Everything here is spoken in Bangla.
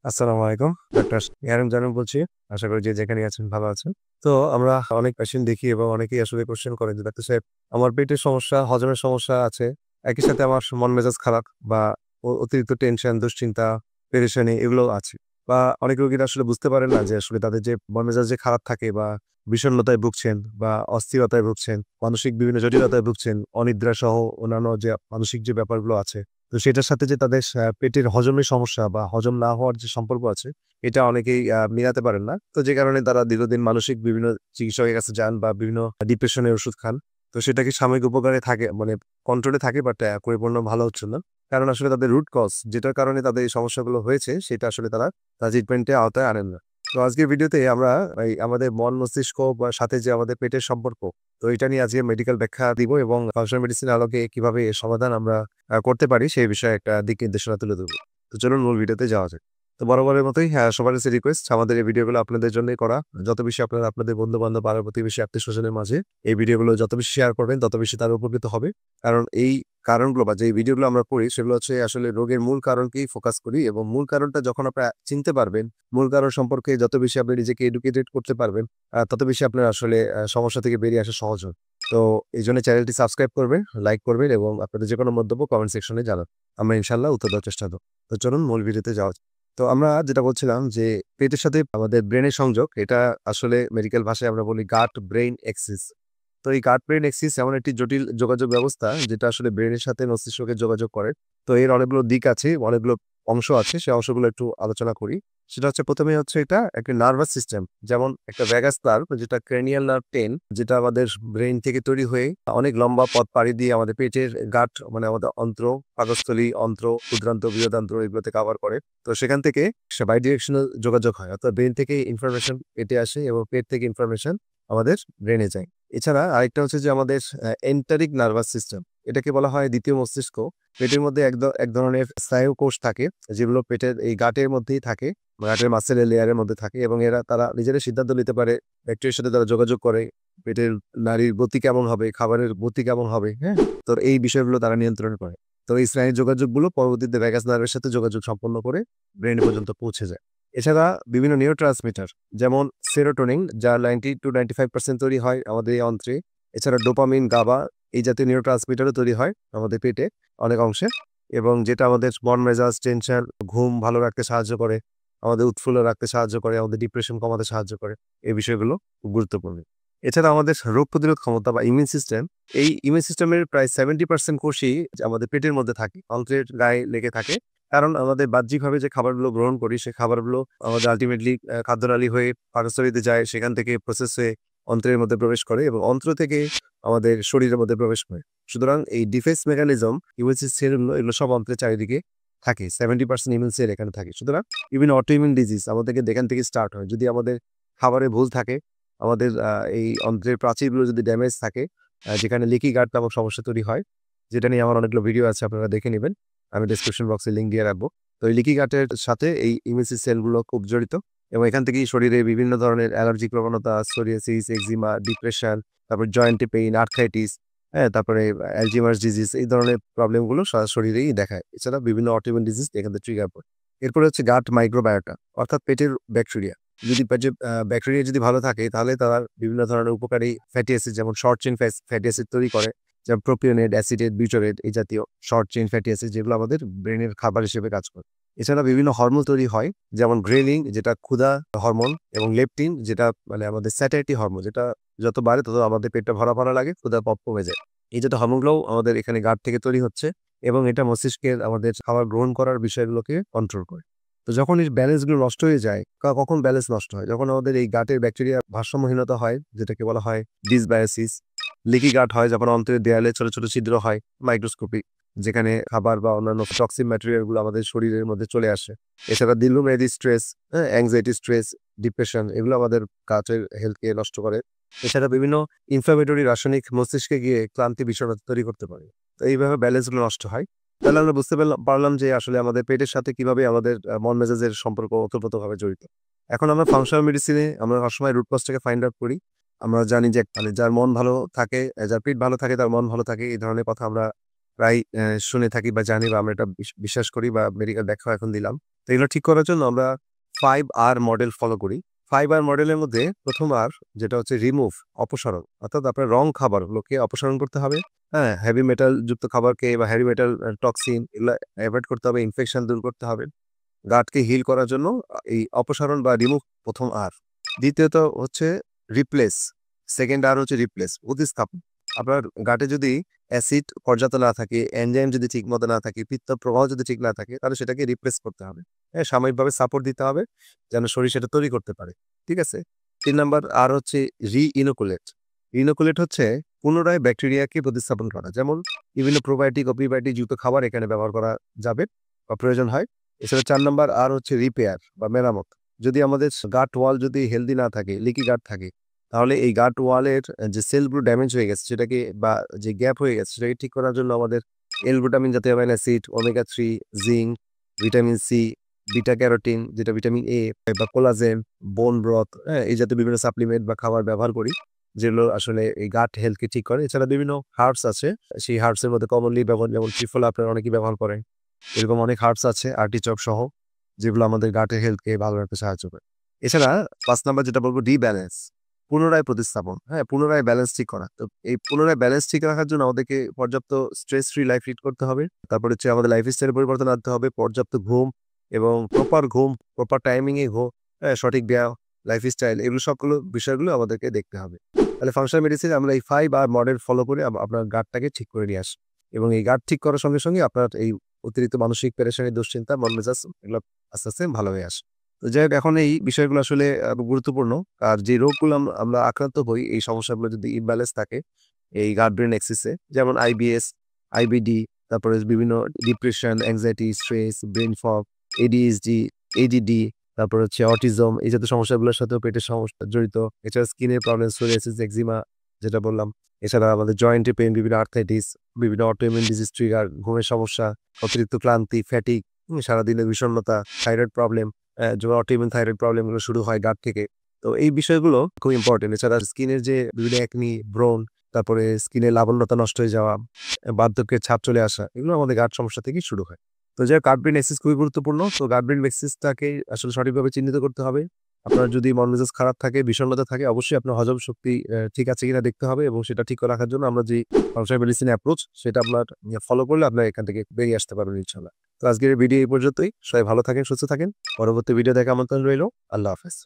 আসসালামু আলাইকুম। ডক্টর ইয়ারুম জানুম বলছি। আশা করি যে যেখানেই আছেন ভালো আছেন। তো আমরা অনেক পেশেন্ট দেখি এবং অনেকেই আসলে কোয়েশ্চেন করেন যে, "ডাক্তার সাহেব আমার পেটের সমস্যা, হজমের সমস্যা আছে। একই সাথে আমার মন মেজাজ খারাপ বা অতিরিক্ত টেনশন, দুশ্চিন্তা, পেরেশানি এগুলোও আছে।" বা অনেক রোগীরা আসলে বুঝতে পারেন না যে আসলে তাদের যে মন মেজাজ যে খারাপ থাকে বা বিষণ্ণতায় ভুগছেন বা অস্থিরতায় ভুগছেন, মানসিক বিভিন্ন জটিলতায় ভুগছেন, অনিদ্রা সহ অন্যান্য যে মানসিক যে ব্যাপারগুলো আছে তো সেটার সাথে যে তাদের পেটের হজমের সমস্যা বা হজম না হওয়ার যে সম্পর্ক আছে, এটা অনেকেই মিলাতে পারেন না। তো যে কারণে তারা দীর্ঘদিন মানসিক বিভিন্ন চিকিৎসকের কাছে যান বা বিভিন্ন ডিপ্রেশনের ওষুধ খান। তো সেটা কি সাময়িক উপকারে থাকে মানে কন্ট্রোলে থাকে বাট পরিপূর্ণ ভালো হচ্ছে না। কারণ আসলে তাদের রুট কজ যেটার কারণে তাদের এই সমস্যাগুলো হয়েছে সেটা আসলে তারা ট্রিটমেন্টের আওতায় আনেন না। তো আজকের ভিডিওতে আমরা এই আমাদের মন মস্তিষ্ক বা সাথে যে আমাদের পেটের সম্পর্ক, তো এটা নিয়ে আজকে মেডিকেল ব্যাখ্যা দিব এবং ফাংশনাল মেডিসিন আলোকে কিভাবে এর সমাধান আমরা করতে পারি সেই বিষয়ে একটা দিক নির্দেশনা তুলে ধরব। তো চলুন মূল ভিডিওতে যাওয়া যাক। তো বরাবরের মতোই সবার কাছে রিকোয়েস্ট আমাদের এই ভিডিওগুলো আপনাদের জন্যই করা। যত বেশি আপনারা আপনাদের বন্ধু-বান্ধব, পাড়া-প্রতিবেশী, আত্মীয়স্বজনের মাঝে এই ভিডিওগুলো যত বেশি শেয়ার করবেন তত বেশি তারা উপকৃত হবে। কারণ এই কারণগুলো বা যে ভিডিওগুলো আমরা করি সেগুলো হচ্ছে আসলে রোগের মূল কারণকেই ফোকাস করি এবং মূল কারণটা যখন আপনারা চিনতে পারবেন, মূল কারণ সম্পর্কে যত বেশি আপনি নিজেকে এডুকেটেড করতে পারবেন, তত বেশি আপনার আসলে সমস্যা থেকে বেরিয়ে আসা সহজ হবে। তো এইজন্য চ্যানেলটি সাবস্ক্রাইব করবেন, লাইক করবেন এবং আপনাদের যেকোনো মন্তব্য কমেন্ট সেকশনে জানান। আমরা ইনশাআল্লাহ উত্তর দেওয়ার চেষ্টা করব। তো চলুন মূল ভিডিওতে যাওয়া যাক। তো আমরা যেটা বলছিলাম যে পেটের সাথে আমাদের ব্রেনের সংযোগ এটা আসলে মেডিকেল ভাষায় আমরা বলি গাট ব্রেইন এক্সিস। তো এই গাট ব্রেইন এক্সিস এমন একটি জটিল যোগাযোগ ব্যবস্থা যেটা আসলে ব্রেনের সাথে মস্তিষ্ককে যোগাযোগ করে। তো এর অনেকগুলো দিক আছে, অনেকগুলো অংশ আছে। সেই অংশগুলো একটু আলোচনা করি। সেটা হচ্ছে ১ম এ হচ্ছে এটা একটা নার্ভাস সিস্টেম। যেমন একটা ভ্যাগাস নার্ভ যেটা ক্রেনিয়াল নার্ভ 10 যেটা আমাদের ব্রেইন থেকে তৈরি হয়ে অনেক লম্বা পথ পাড়ি দিয়ে আমাদের পেটের গাট মানে আমাদের অন্ত্র, পাকস্থলী, অন্ত্র, ক্ষুদ্রান্ত, বৃহদান্ত্র এগুলোতে কভার করে। তো সেখান থেকে বাই ডিরেকশনাল যোগাযোগ হয়। অর্থাৎ ব্রেইন থেকে ইনফরমেশন পেটে আসে এবং পেট থেকে ইনফরমেশন আমাদের ব্রেইনে যায়। এছাড়া আরেকটা হচ্ছে যে আমাদের এন্টারিক নার্ভাস সিস্টেম। এটাকে বলা হয় দ্বিতীয় মস্তিষ্ক। পেটের মধ্যে এক ধরনের স্নায়ু কোষ থাকে যেগুলো পেটের এই গাটের মধ্যেই থাকে। গাটের মাসেলের লেয়ারের মধ্যে থাকে এবং তারা নিজেরাই সিদ্ধান্ত নিতে পারে ব্যাকটেরিয়ার সাথে তারা যোগাযোগ করে। পেটের নাড়ির গতি কেমন হবে, খাবারের গতি কেমন হবে, হ্যাঁ? তো এই বিষয়গুলো তারা নিয়ন্ত্রণ করে। তো এই স্নায়ুর যোগাযোগগুলো পরবর্তীতে ভ্যাগাস নার্ভের সাথে যোগাযোগ সম্পন্ন করে ব্রেইন পর্যন্ত পৌঁছে যায়। এছাড়া বিভিন্ন নিউরোট্রান্সমিটার যেমন সেরোটোনিন যা 90-95% তৈরি হয় আমাদের এই অন্ত্রে। এছাড়া ডোপামিন, গাবা এই জাতীয় নিউরোট্রান্সমিটারও তৈরি হয় আমাদের পেটে অনেক অংশে এবং যেটা আমাদের মন মেজাজ, টেনশন, ঘুম ভালো রাখতে সাহায্য করে, আমাদের উৎফুল্ল রাখতে সাহায্য করে, আমাদের ডিপ্রেশন কমাতে সাহায্য করে। এই বিষয়গুলো খুব গুরুত্বপূর্ণ। এছাড়া আমাদের রোগ প্রতিরোধ ক্ষমতা বা ইমিউন সিস্টেম, এই ইমিউন সিস্টেমের প্রায় 70% কোষই আমাদের পেটের মধ্যে থাকে, অন্ত্রের গায়ে লেগে থাকে। কারণ আমাদের বাহ্যিকভাবে যে খাবারগুলো গ্রহণ করি, সে খাবারগুলো আমাদের আল্টিমেটলি খাদ্যনালী হয়ে পাকস্থলীতে যায়, সেখান থেকে প্রসেস হয়ে অন্ত্রের মধ্যে প্রবেশ করে এবং অন্ত্র থেকে আমাদের শরীরের মধ্যে প্রবেশ করে। সুতরাং এই ডিফেন্স মেকানিজম, ইমিউন সিস্টেমগুলো এগুলো সব অন্ত্রের চারিদিকে থাকে। 70% ইমিউন সেল এখানে থাকে। সুতরাং বিভিন্ন অটোইমিউন ডিজিজ আমাদের কিন্তু এখান থেকে স্টার্ট হয়। যদি আমাদের খাবারে ভুল থাকে, আমাদের এই অন্ত্রের প্রাচীরগুলো যদি ড্যামেজ থাকে, যেখানে লিকি গাট নামক সমস্যা তৈরি হয়, যেটা নিয়ে আমার অনেকগুলো ভিডিও আছে আপনারা দেখে নিবেন। আমি ডেসক্রিপশন বক্সে লিঙ্ক দিয়ে রাখবো। তো এই লিকি গাটের সাথে এই ইমিউন সেলগুলো খুব জড়িত এবং এখান থেকেই শরীরে বিভিন্ন ধরনের অ্যালার্জিক প্রবণতা, সোরিয়াসিস, এক্সিমা, ডিপ্রেশন, তারপর জয়েন্টে পেইন, আর্থ্রাইটিস, হ্যাঁ? তারপরে অ্যালঝেইমার্স ডিজিজ এই ধরনের প্রবলেমগুলো সারা শরীরেই দেখায়। এছাড়া বিভিন্ন অটোইমিউন ডিজিজ এখান থেকে ট্রিগার করে। এরপরে হচ্ছে গাট মাইক্রোবায়োটা অর্থাৎ পেটের ব্যাকটেরিয়া। যদি পেটে ব্যাকটেরিয়া যদি ভালো থাকে তাহলে তারা বিভিন্ন ধরনের উপকারী ফ্যাটি অ্যাসিড যেমন শর্ট চেইন ফ্যাটি অ্যাসিড তৈরি করে। যেমন প্রোপিওনেট, অ্যাসিটেট, বিউটারেট এই জাতীয় শর্ট চেইন ফ্যাটি অ্যাসিড যেগুলো আমাদের ব্রেইনের খাবার হিসেবে কাজ করে। এছাড়া বিভিন্ন হরমোন তৈরি হয় যেমন গ্রেলিন যেটা ক্ষুধা হরমোন এবং লেপটিন যেটা মানে আমাদের স্যাটিয়েটি হরমোন যেটা যত বাড়ে তত আমাদের পেটটা ভরা, ভরা লাগে, ক্ষুধা কমে যায়। এই জাতীয় হরমোনগুলোও আমাদের এখানে গাট থেকে তৈরি হচ্ছে এবং এটা মস্তিষ্কের আমাদের খাবার গ্রহণ করার বিষয়গুলোকে কন্ট্রোল করে। তো যখন এই ব্যালেন্সগুলো নষ্ট হয়ে যায়, কখন ব্যালেন্স নষ্ট হয়? যখন আমাদের এই গাটের ব্যাকটেরিয়া ভারসাম্যহীনতা হয় যেটাকে বলা হয় ডিসবায়োসিস, লিকি গাট হয় যখন অন্ত্রের দেয়ালে ছোট, ছোট ছিদ্র হয় মাইক্রোস্কোপিক যেখানে খাবার বা অন্যান্য টক্সিক ম্যাটেরিয়াল গুলো আমাদের শরীরের মধ্যে চলে আসে। এছাড়া দীর্ঘমেয়াদী স্ট্রেস, হ্যাঁ? অ্যাংজাইটি, স্ট্রেস, ডিপ্রেশন এগুলো আমাদের গাটের হেলথকে নষ্ট করে। এছাড়া বিভিন্ন ইনফ্লামেটরি রাসায়নিক মস্তিষ্কে গিয়ে ক্লান্তি, বিষণ্ণতা তৈরি করতে পারে। তো এইভাবে ব্যালেন্সগুলো নষ্ট হয়। তাহলে আমরা বুঝতে পারলাম যে আসলে আমাদের পেটের সাথে কিভাবে আমাদের মন মেজাজের সম্পর্ক ওতপ্রোতভাবে জড়িত। এখন আমরা ফাংশনাল মেডিসিনে আমরা সবসময় রুট কজটাকে ফাইন্ড আউট করি। আমরা জানি যে মানে যার মন ভালো থাকে, যার পেট ভালো থাকে তার মন ভালো থাকে এই ধরনের কথা আমরা প্রায় শুনে থাকি বা জানি বা আমরা এটা বিশ্বাস করি বা মেডিকেল ব্যাখ্যা এখন দিলাম। তো এগুলো ঠিক করার জন্য আমরা 5R মডেল ফলো করি। 5R মডেলের মধ্যে ১ম আর যেটা হচ্ছে রিমুভ, অপসারণ। অর্থাৎ আপনার রং খাবারগুলোকে অপসারণ করতে হবে। হ্যাঁ? হেভি মেটাল যুক্ত খাবারকে বা হেভি মেটাল টক্সিন এগুলা এভয়েড করতে হবে, ইনফেকশন দূর করতে হবে। গাটকে হিল করার জন্য এই অপসারণ বা রিমুভ ১ম আর। দ্বিতীয়ত হচ্ছে রিপ্লেস। 2nd আর হচ্ছে রিপ্লেস, প্রতিস্থাপন। আপনার গাটে যদি অ্যাসিড পর্যাপ্ত না থাকে, এনজাইম যদি ঠিকমতো না থাকে, পিত্ত প্রবাহ যদি ঠিক না থাকে, তাহলে সেটাকে রিপ্লেস করতে হবে। হ্যাঁ? সাময়িকভাবে সাপোর্ট দিতে হবে, যেন শরীর সেটা তৈরি করতে পারে। ঠিক আছে? ৩ নাম্বার আর হচ্ছে রি-ইনোকুলেট। রিনোকুলেট হচ্ছে পুনরায় ব্যাকটেরিয়াকে প্রতিস্থাপন করা। যেমন বিভিন্ন প্রোবায়োটিক ও প্রিবায়োটিক যুক্ত খাবার এখানে ব্যবহার করা যাবে বা প্রয়োজন হয়। এছাড়া ৪ নাম্বার আর হচ্ছে রিপেয়ার বা মেরামত। যদি আমাদের গাট ওয়াল যদি হেলথি না থাকে, লিকি গাট থাকে, তাহলে এই গাট ওয়ালের যে সেলগুলো ড্যামেজ হয়ে গেছে সেটাকে বা যে গ্যাপ হয়ে গেছে সেটাকে ঠিক করার জন্য আমাদের এল-গ্লুটামিন জাতীয় amino acid, omega three, zinc, vitamin C, beta carotene যেটা ভিটামিন এ বা কোলাজেন, বোন ব্রথ, হ্যাঁ? এই জাতীয় বিভিন্ন সাপ্লিমেন্ট বা খাবার ব্যবহার করি, যেগুলো আসলে এই গাট হেলথকে ঠিক করে। এছাড়া বিভিন্ন হার্বস আছে। সেই হার্বস এর মধ্যে কমনলি ব্যবহার যেমন ত্রিফলা আপনারা অনেকেই ব্যবহার করেন। এরকম অনেক হার্বস আছে আর্টিচক সহ, যেগুলো আমাদের গাটের হেলথকে ভালো রাখতে সাহায্য করে। এছাড়া ৫ নাম্বার যেটা বলব রিব্যালেন্স, পুনরায় প্রতিস্থাপন, হ্যাঁ? পুনরায় ব্যালেন্স ঠিক করা। তো এই পুনরায় ব্যালেন্স ঠিক রাখার জন্য আমাদেরকে পর্যাপ্ত স্ট্রেস ফ্রি লাইফ লিড করতে হবে। তারপর হচ্ছে আমাদের লাইফস্টাইল পরিবর্তন আনতে হবে। পর্যাপ্ত ঘুম এবং প্রপার ঘুম, প্রপার টাইমিং এ হ্যাঁ? সঠিক ব্যায়াম, লাইফস্টাইল এগুলো সবগুলো বিষয়গুলো আমাদেরকে দেখতে হবে। তাহলে ফাংশনাল মেডিসিন আমরা এই 5R মডেল ফলো করে আপনার গাটটাকে ঠিক করে নিয়ে আসি। এবং এই গাট ঠিক করার সঙ্গে, সঙ্গে আপনার এই অতিরিক্ত মানসিক পেরেশানি, দুশ্চিন্তা, মন মেজাজ এগুলো আস্তে, আস্তে ভালো হয়ে আসে। তো যাই হোক এখন এই বিষয়গুলো আসলে গুরুত্বপূর্ণ। আর যে রোগগুলো আমরা আক্রান্ত হই, এই সমস্যাগুলো যদি ইমব্যালেন্স থাকে এই গাট ব্রেন এক্সিস এ, যেমন আইবিএস, আইবিডি, তারপরে বিভিন্ন depression, anxiety, stress, brain fog, ADHD, ADD, তারপর হচ্ছে অটিজম এই জাতীয় সমস্যাগুলোর সাথেও পেটের সমস্যা জড়িত। এছাড়া স্কিনের প্রবলেম, সোরিয়াসিস, এক্সিমা যেটা বললাম। এছাড়া আমাদের জয়েন্টে পেইন, বিভিন্ন আর্থ্রাইটিস, বিভিন্ন অটোইমিউন ডিজিজ ট্রিগার, ঘুমের সমস্যা, অতিরিক্ত ক্লান্তি, ফ্যাটিগ, সারাদিনের বিষণ্ণতা, থাইরয়েড প্রবলেম, যেমন অটোইমিউন থাইরয়েড প্রবলেম গুলো শুরু হয় গাট থেকে। তো এই বিষয়গুলো খুব ইম্পোর্টেন্ট। এছাড়া স্কিনের যে বিভিন্ন একনি, ব্রণ, তারপরে স্কিনের লাবণ্যতা নষ্ট হয়ে যাওয়া, বার্ধক্যের ছাপ চলে আসা, এগুলো আমাদের গাট সমস্যা থেকেই শুরু হয়। তো যাই হোক গাট ব্রেন এক্সিস খুবই গুরুত্বপূর্ণ। তো গাট ব্রেন এক্সিসটাকে আসলে সঠিকভাবে চিহ্নিত করতে হবে। আপনার যদি মন মেজাজ খারাপ থাকে, বিষণ্ণতা থাকে, অবশ্যই আপনার হজম শক্তি ঠিক আছে কিনা দেখতে হবে এবং সেটা ঠিক করে রাখার জন্য আমরা যে ফাংশনাল মেডিসিন অ্যাপ্রোচ সেটা আপনার ফলো করলে আপনার এখান থেকে বেরিয়ে আসতে পারবেন ইনশাআল্লাহ। তো আজকের ভিডিও এই পর্যন্তই। সবাই ভালো থাকেন, সুস্থ থাকেন। পরবর্তী ভিডিও দেখার আমন্ত্রণ রইল। আল্লাহ হাফেজ।